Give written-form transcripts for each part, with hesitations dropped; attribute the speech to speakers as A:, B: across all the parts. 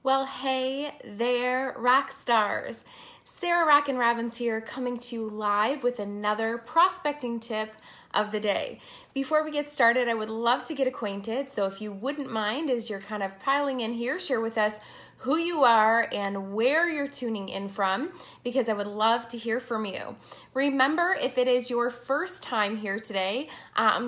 A: Well, hey there, rock stars. Sarah Rockin' Robbins here, coming to you live with another prospecting tip of the day. Before we get started, I would love to get acquainted, so if you wouldn't mind, as you're kind of piling in here, share with us who you are and where you're tuning in from, because I would love to hear from you. Remember, if it is your first time here today,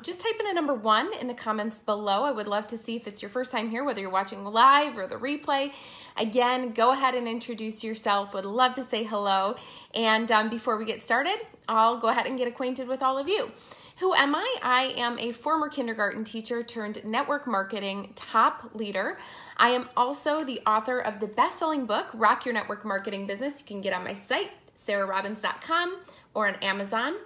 A: just type in a number 1 in the comments below. I would love to see if it's your first time here, whether you're watching live or the replay. Again, go ahead and introduce yourself. Would love to say hello. And before we get started, I'll go ahead and get acquainted with all of you. Who am I? I am a former kindergarten teacher turned network marketing top leader. I am also the author of the best-selling book, Rock Your Network Marketing Business. You can get on my site, sarahrobbins.com, or on Amazon.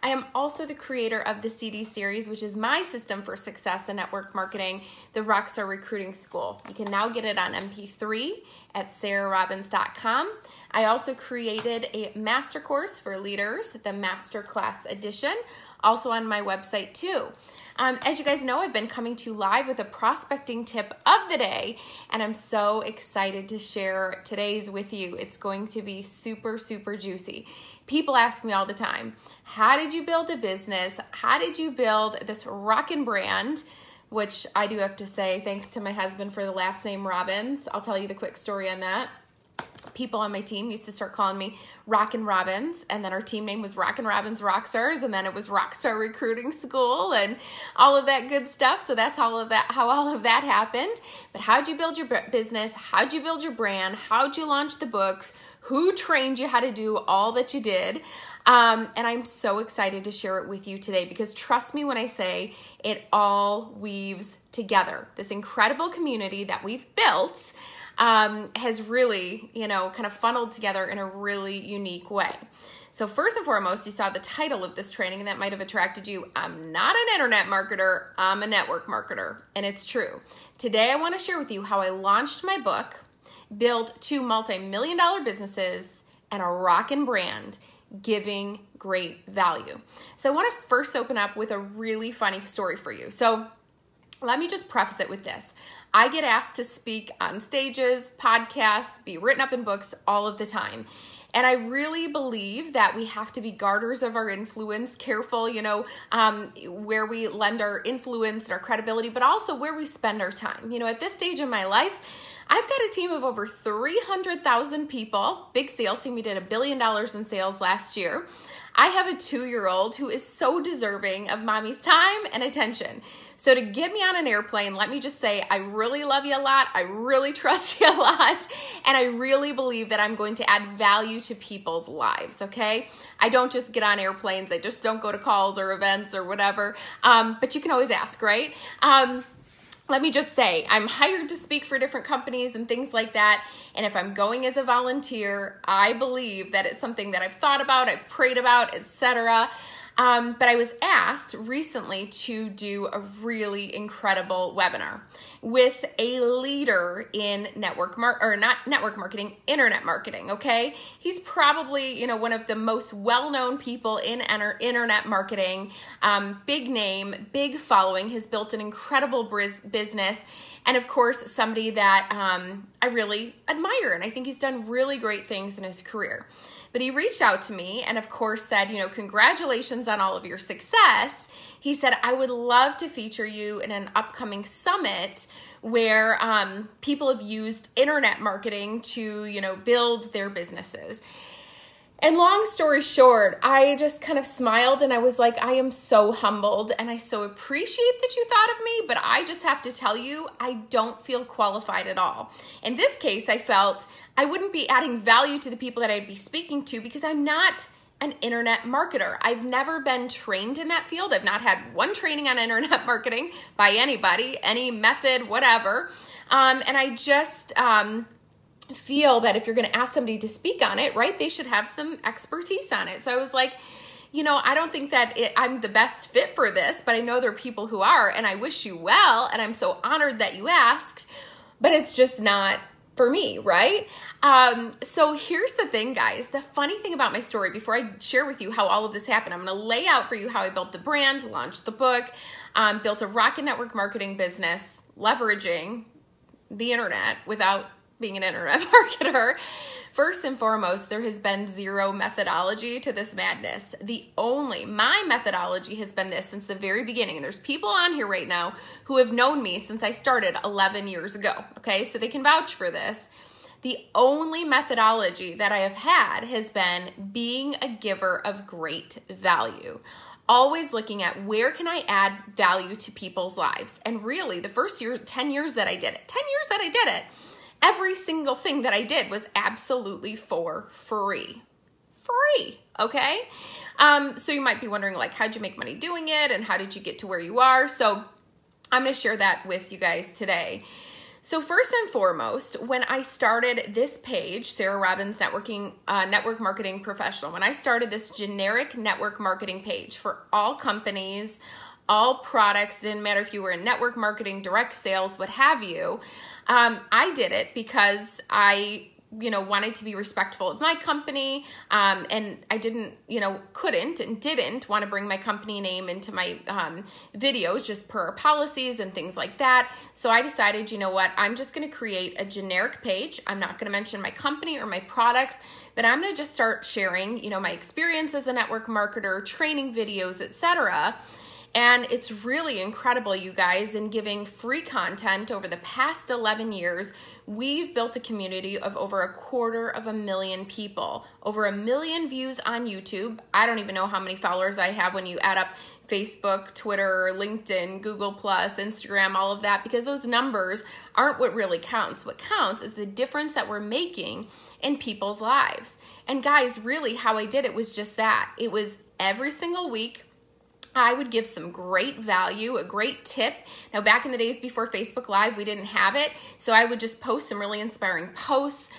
A: I am also the creator of the CD series, which is my system for success in network marketing, the Rockstar Recruiting School. You can now get it on MP3 at sarahrobbins.com. I also created a master course for leaders, the Masterclass Edition, also on my website too. As you guys know, I've been coming to you live with a prospecting tip of the day, and I'm so excited to share today's with you. It's going to be super, super juicy. People ask me all the time, how did you build a business? How did you build this rockin' brand? Which I do have to say, thanks to my husband for the last name Robbins. I'll tell you the quick story on that. People on my team used to start calling me Rockin' Robbins, and then our team name was Rockin' Robbins Rockstars, and then it was Rockstar Recruiting School and all of that good stuff. So that's all of that, how all of that happened. But how'd you build your business? How'd you build your brand? How'd you launch the books? Who trained you how to do all that you did? And I'm so excited to share it with you today, because trust me when I say it all weaves together. This incredible community that we've built has really, kind of funneled together in a really unique way. So first and foremost, you saw the title of this training, and that might have attracted you. I'm not an internet marketer, I'm a network marketer, and it's true. Today, I want to share with you how I launched my book, built 2 multi-million-dollar businesses, and a rockin' brand, giving great value. So I want to first open up with a really funny story for you. So let me just preface it with this. I get asked to speak on stages, podcasts, be written up in books all of the time. And I really believe that we have to be guarders of our influence, careful, where we lend our influence and our credibility, but also where we spend our time. At this stage in my life, I've got a team of over 300,000 people, big sales team. We did $1 billion in sales last year. I have a 2-year-old who is so deserving of mommy's time and attention. So to get me on an airplane, let me just say, I really love you a lot. I really trust you a lot. And I really believe that I'm going to add value to people's lives, okay? I don't just get on airplanes. I just don't go to calls or events or whatever. But you can always ask, right? Let me just say, I'm hired to speak for different companies and things like that. And if I'm going as a volunteer, I believe that it's something that I've thought about, I've prayed about, etc. But I was asked recently to do a really incredible webinar with a leader in internet marketing, okay? He's probably, one of the most well-known people in internet marketing, big name, big following, has built an incredible business, and of course, somebody that I really admire, and I think he's done really great things in his career. But he reached out to me and, of course, said, congratulations on all of your success. He said, I would love to feature you in an upcoming summit where people have used internet marketing to, build their businesses. And long story short, I just kind of smiled and I was like, I am so humbled and I so appreciate that you thought of me, but I just have to tell you, I don't feel qualified at all. In this case, I felt I wouldn't be adding value to the people that I'd be speaking to because I'm not an internet marketer. I've never been trained in that field. I've not had one training on internet marketing by anybody, any method, whatever. And I just feel that if you're going to ask somebody to speak on it, right, they should have some expertise on it. So I was like, I don't think that I'm the best fit for this, but I know there are people who are, and I wish you well, and I'm so honored that you asked, but it's just not for me, right? So here's the thing, guys. The funny thing about my story, before I share with you how all of this happened, I'm going to lay out for you how I built the brand, launched the book, built a rocket network marketing business, leveraging the internet without being an internet marketer. First and foremost, there has been zero methodology to this madness. My methodology has been this since the very beginning. And there's people on here right now who have known me since I started 11 years ago. Okay, so they can vouch for this. The only methodology that I have had has been being a giver of great value. Always looking at where can I add value to people's lives. And really, the first 10 years that I did it, every single thing that I did was absolutely for free. Free, okay? So you might be wondering, like, how'd you make money doing it? And how did you get to where you are? So I'm going to share that with you guys today. So first and foremost, when I started this page, Sarah Robbins Network Marketing Professional, when I started this generic network marketing page for all companies, all products, didn't matter if you were in network marketing, direct sales, what have you, I did it because I wanted to be respectful of my company, and I couldn't and didn't want to bring my company name into my videos just per our policies and things like that. So I decided, you know what, I'm just going to create a generic page. I'm not going to mention my company or my products, but I'm going to just start sharing, my experience as a network marketer, training videos, etc. And it's really incredible, you guys, in giving free content over the past 11 years, we've built a community of over 250,000 people, over 1 million views on YouTube. I don't even know how many followers I have when you add up Facebook, Twitter, LinkedIn, Google+, Instagram, all of that, because those numbers aren't what really counts. What counts is the difference that we're making in people's lives. And guys, really how I did it was just that. It was every single week, I would give some great value, a great tip. Now, back in the days before Facebook Live, we didn't have it. So I would just post some really inspiring posts,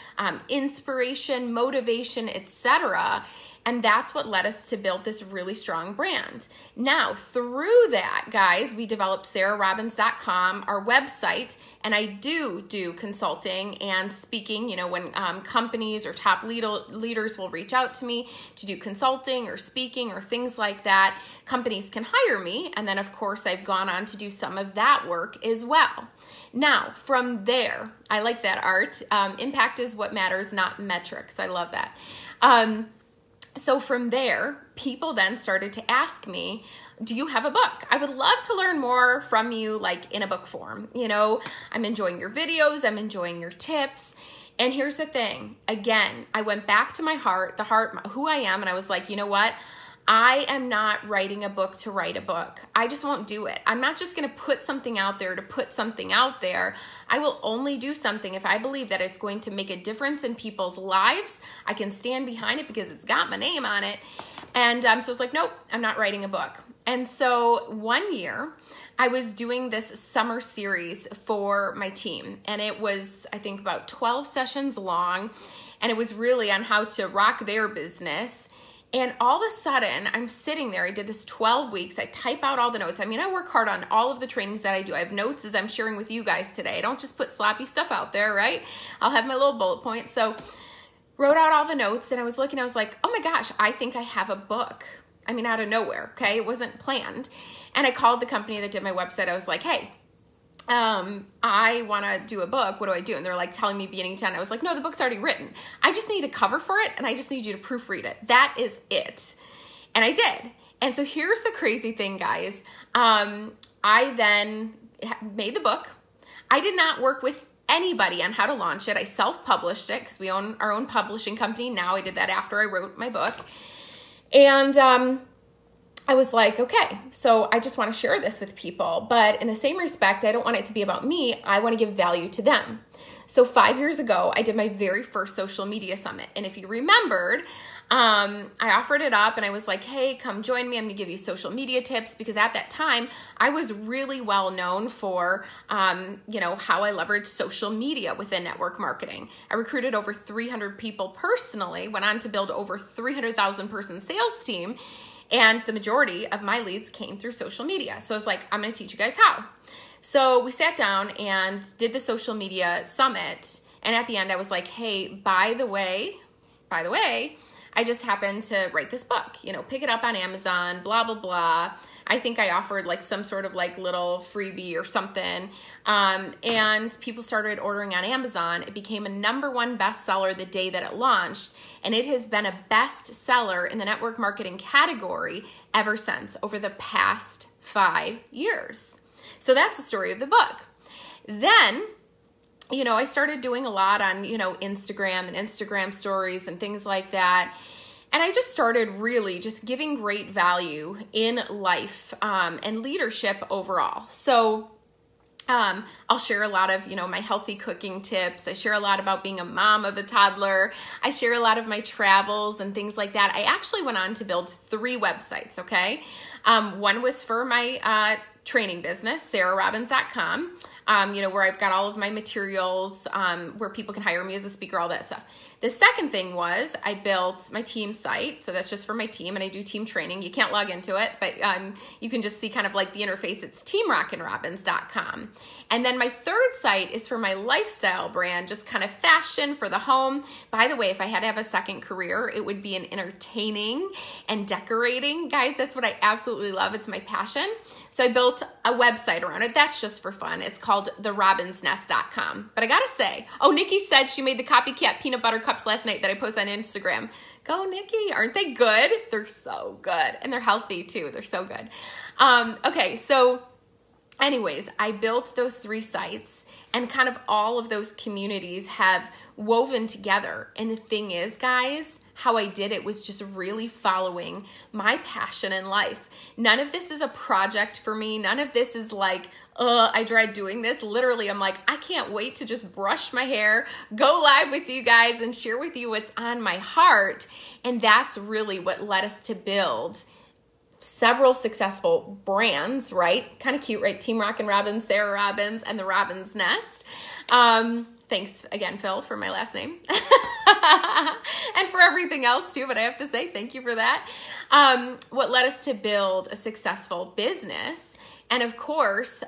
A: inspiration, motivation, etc. And that's what led us to build this really strong brand. Now, through that, guys, we developed sarahrobbins.com, our website, and I do consulting and speaking, when companies or top leaders will reach out to me to do consulting or speaking or things like that. Companies can hire me, and then, of course, I've gone on to do some of that work as well. Now, from there, I like that, Art. Impact is what matters, not metrics. I love that. So from there, people then started to ask me, do you have a book? I would love to learn more from you, like in a book form. I'm enjoying your videos. I'm enjoying your tips. And here's the thing. Again, I went back to my heart, who I am. And I was like, you know what? I am not writing a book to write a book. I just won't do it. I'm not just going to put something out there to put something out there. I will only do something if I believe that it's going to make a difference in people's lives. I can stand behind it because it's got my name on it. And so it's like, nope, I'm not writing a book. And so one year, I was doing this summer series for my team. And it was, I think, about 12 sessions long. And it was really on how to rock their business. And all of a sudden, I'm sitting there. I did this 12 weeks. I type out all the notes. I work hard on all of the trainings that I do. I have notes as I'm sharing with you guys today. I don't just put sloppy stuff out there, right? I'll have my little bullet points. So wrote out all the notes, and I was looking. I was like, oh my gosh, I think I have a book. Out of nowhere, okay? It wasn't planned. And I called the company that did my website. I was like, hey, I want to do a book. What do I do? And they're like telling me beginning to end. I was like, no, the book's already written. I just need a cover for it, and I just need you to proofread it. That is it. And I did. And so here's the crazy thing, guys. I then made the book. I did not work with anybody on how to launch it. I self-published it because we own our own publishing company now. I did that after I wrote my book. And I was like, okay, so I just want to share this with people. But in the same respect, I don't want it to be about me. I want to give value to them. So 5 years ago, I did my very first social media summit. And if you remembered, I offered it up and I was like, hey, come join me. I'm going to give you social media tips, because at that time I was really well known for, how I leveraged social media within network marketing. I recruited over 300 people personally, went on to build over 300,000 person sales team. And the majority of my leads came through social media. So I was like, I'm going to teach you guys how. So we sat down and did the social media summit. And at the end I was like, hey, by the way, I just happened to write this book, pick it up on Amazon, blah, blah, blah. I think I offered like some sort of like little freebie or something. And people started ordering on Amazon. It became a #1 bestseller the day that it launched. And it has been a bestseller in the network marketing category ever since, over the past 5 years. So that's the story of the book. Then, you know, I started doing a lot on, you know, Instagram and Instagram stories and things like that. And I just started really just giving great value in life and leadership overall. So I'll share a lot of, you know, my healthy cooking tips. I share a lot about being a mom of a toddler. I share a lot of my travels and things like that. I actually went on to build 3 websites, okay? One was for my training business, sarahrobbins.com, you know, where I've got all of my materials, where people can hire me as a speaker, all that stuff. The second thing was I built my team site. So that's just for my team, and I do team training. You can't log into it, but you can just see kind of like the interface. It's teamrockinrobbins.com. And then my third site is for my lifestyle brand, just kind of fashion for the home. By the way, if I had to have a second career, it would be in entertaining and decorating. Guys, that's what I absolutely love. It's my passion. So I built a website around it. That's just for fun. It's called therobbinsnest.com. But I gotta say, oh, Nikki said she made the copycat peanut butter cups last night that I posted on Instagram. Go, Nikki. Aren't they good? They're so good. And they're healthy too. They're so good. Okay, so anyways, I built those 3 sites, and kind of all of those communities have woven together. And the thing is, guys, how I did it was just really following my passion in life. None of this is a project for me. None of this is like, I dread doing this. Literally, I'm like, I can't wait to just brush my hair, go live with you guys, and share with you what's on my heart. And that's really what led us to build several successful brands, right? Kind of cute, right? Team Rockin' Robbins, Sarah Robbins, and the Robbins Nest. Thanks again, Phil, for my last name. And for everything else too, but I have to say thank you for that. What led us to build a successful business, and of course,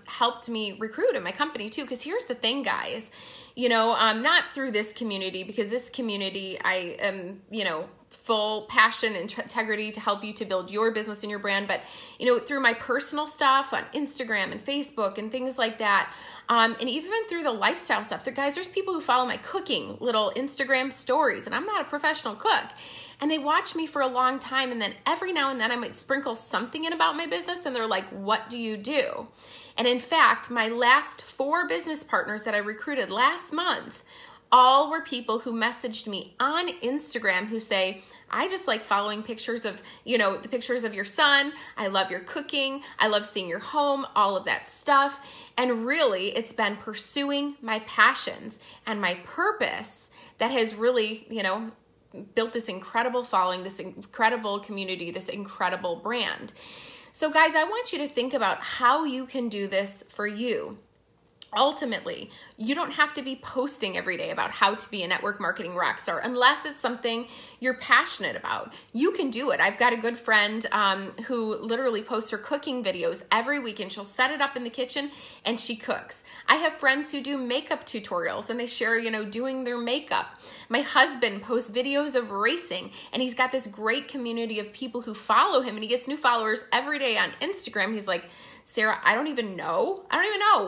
A: helped me recruit in my company too. Because here's the thing, guys, you know, not through this community, because this community, I am, you know, full passion and integrity to help you to build your business and your brand. But, you know, through my personal stuff on Instagram and Facebook and things like that, and even through the lifestyle stuff, guys, there's people who follow my cooking little Instagram stories, and I'm not a professional cook, and they watch me for a long time, and then every now and then I might sprinkle something in about my business, and they're like, what do you do? And in fact, my last 4 business partners that I recruited last month, all were people who messaged me on Instagram who say, I just like following pictures of, you know, the pictures of your son. I love your cooking. I love seeing your home, all of that stuff. And really, it's been pursuing my passions and my purpose that has really, you know, built this incredible following, this incredible community, this incredible brand. So guys, I want you to think about how you can do this for you. Ultimately, you don't have to be posting every day about how to be a network marketing rock star unless it's something you're passionate about. You can do it. I've got a good friend who literally posts her cooking videos every week, and she'll set it up in the kitchen and she cooks. I have friends who do makeup tutorials and they share, you know, doing their makeup. My husband posts videos of racing, and he's got this great community of people who follow him, and he gets new followers every day on Instagram. He's like, Sarah, I don't even know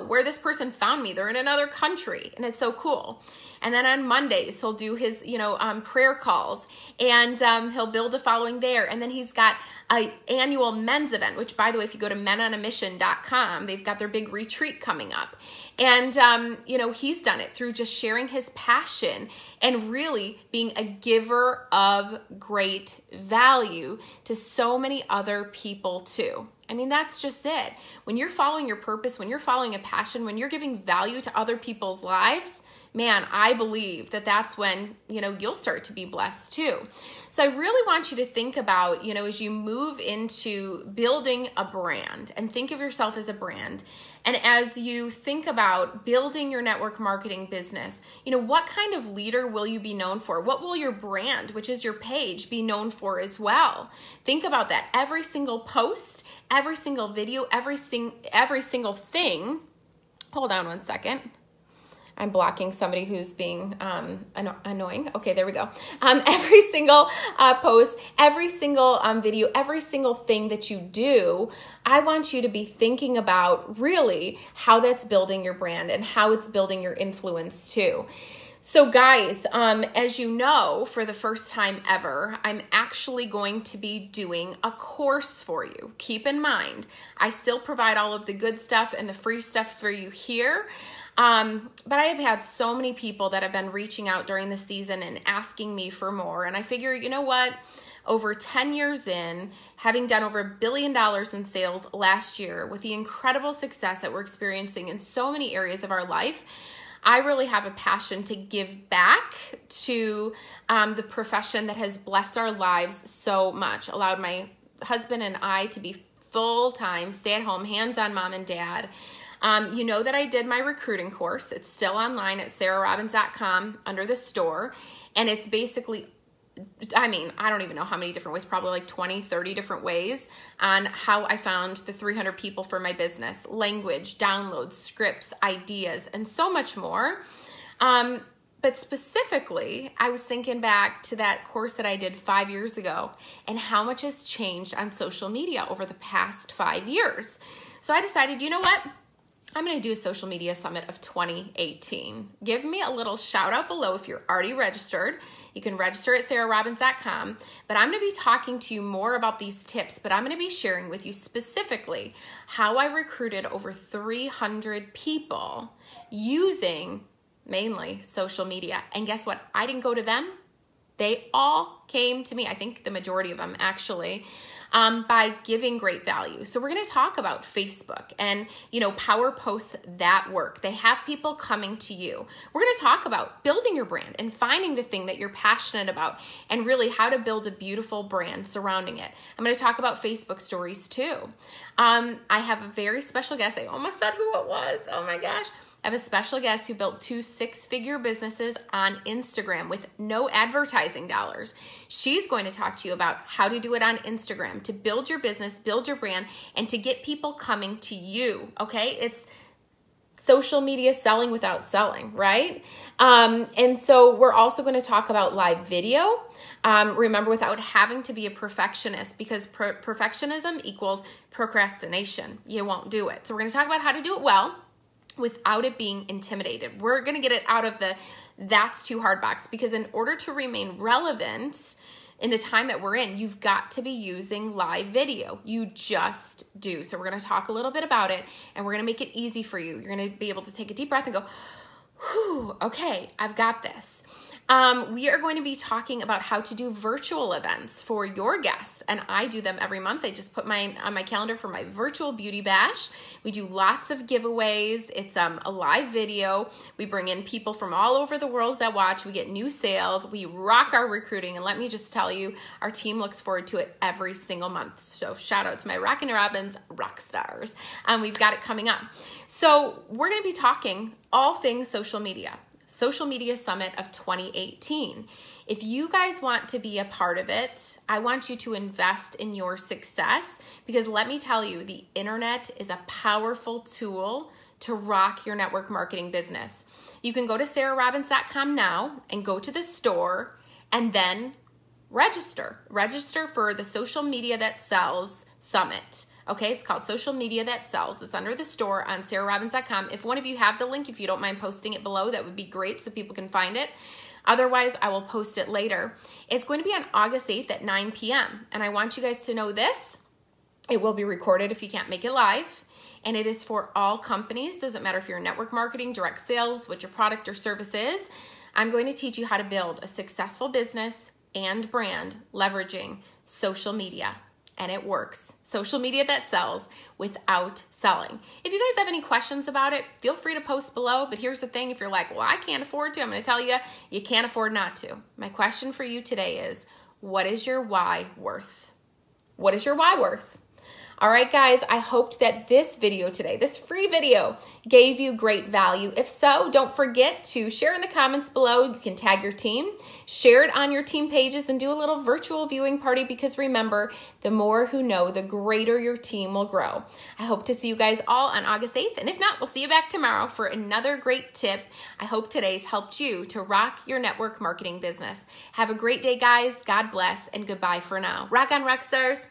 A: where this person found me. They're in another country, and it's so cool. And then on Mondays, he'll do his, you know, prayer calls, and he'll build a following there. And then he's got an annual men's event, which, by the way, if you go to menonamission.com, they've got their big retreat coming up. And, you know, he's done it through just sharing his passion and really being a giver of great value to so many other people too. I mean, that's just it. When you're following your purpose, when you're following a passion, when you're giving value to other people's lives, man, I believe that that's when, you know, you'll start to be blessed too. So I really want you to think about, you know, as you move into building a brand, and think of yourself as a brand. And as you think about building your network marketing business, you know, what kind of leader will you be known for? What will your brand, which is your page, be known for as well? Think about that. Every single post, every single video, every single thing. Hold on one second. I'm blocking somebody who's being annoying. Okay, there we go. Every single post, every single video, every single thing that you do, I want you to be thinking about really how that's building your brand and how it's building your influence too. So guys, as you know, for the first time ever, I'm actually going to be doing a course for you. Keep in mind, I still provide all of the good stuff and the free stuff for you here. But I have had so many people that have been reaching out during the season and asking me for more. And I figure, you know what? Over 10 years in, having done over $1 billion in sales last year with the incredible success that we're experiencing in so many areas of our life, I really have a passion to give back to the profession that has blessed our lives so much, allowed my husband and I to be full-time, stay-at-home, hands-on mom and dad. You know that I did my recruiting course. It's still online at sarahrobbins.com under the store. And it's basically, I mean, I don't even know how many different ways, probably like 20, 30 different ways on how I found the 300 people for my business, language, downloads, scripts, ideas, and so much more. But specifically, I was thinking back to that course that I did 5 years ago and how much has changed on social media over the past 5 years. So I decided, you know what? I'm going to do a social media summit of 2018. Give me a little shout out below if you're already registered. You can register at sarahrobbins.com, but I'm going to be talking to you more about these tips, but I'm going to be sharing with you specifically how I recruited over 300 people using mainly social media. And guess what? I didn't go to them. They all came to me. I think the majority of them actually, by giving great value. So we're going to talk about Facebook and, you know, power posts that work. They have people coming to you. We're going to talk about building your brand and finding the thing that you're passionate about and really how to build a beautiful brand surrounding it. I'm going to talk about Facebook stories too. I have a very special guest. I almost said who it was. Oh my gosh. I have a special guest who built 2 6-figure businesses on Instagram with no advertising dollars. She's going to talk to you about how to do it on Instagram, to build your business, build your brand, and to get people coming to you, okay? It's social media selling without selling, right? And so we're also going to talk about live video. Remember, without having to be a perfectionist, because perfectionism equals procrastination. You won't do it. So we're going to talk about how to do it well without it being intimidated. We're going to get it out of the that's too hard box, because in order to remain relevant in the time that we're in, you've got to be using live video. You just do. So we're going to talk a little bit about it, and we're going to make it easy for you. You're going to be able to take a deep breath and go, whew, okay, I've got this. We are going to be talking about how to do virtual events for your guests, and I do them every month. I just put mine on my calendar for my virtual beauty bash. We do lots of giveaways. It's a live video. We bring in people from all over the world that watch. We get new sales. We rock our recruiting, and let me just tell you, our team looks forward to it every single month. So shout out to my Rockin' Robbins rock stars. We've got it coming up. So we're going to be talking all things social media. Social Media Summit of 2018. If you guys want to be a part of it, I want you to invest in your success, because let me tell you, the internet is a powerful tool to rock your network marketing business. You can go to sarahrobbins.com now and go to the store and then register. Register for the Social Media That Sells Summit. Okay, it's called Social Media That Sells. It's under the store on sarahrobbins.com. If one of you have the link, if you don't mind posting it below, that would be great so people can find it. Otherwise, I will post it later. It's going to be on August 8th at 9 p.m. And I want you guys to know this. It will be recorded if you can't make it live. And it is for all companies. Doesn't matter if you're in network marketing, direct sales, what your product or service is. I'm going to teach you how to build a successful business and brand leveraging social media. And it works. Social media that sells without selling. If you guys have any questions about it, feel free to post below. But here's the thing. If you're like, well, I can't afford to, I'm going to tell you, you can't afford not to. My question for you today is, what is your why worth? What is your why worth? All right, guys, I hoped that this video today, this free video, gave you great value. If so, don't forget to share in the comments below. You can tag your team, share it on your team pages, and do a little virtual viewing party, because remember, the more who know, the greater your team will grow. I hope to see you guys all on August 8th, and if not, we'll see you back tomorrow for another great tip. I hope today's helped you to rock your network marketing business. Have a great day, guys. God bless, and goodbye for now. Rock on, Rockstars.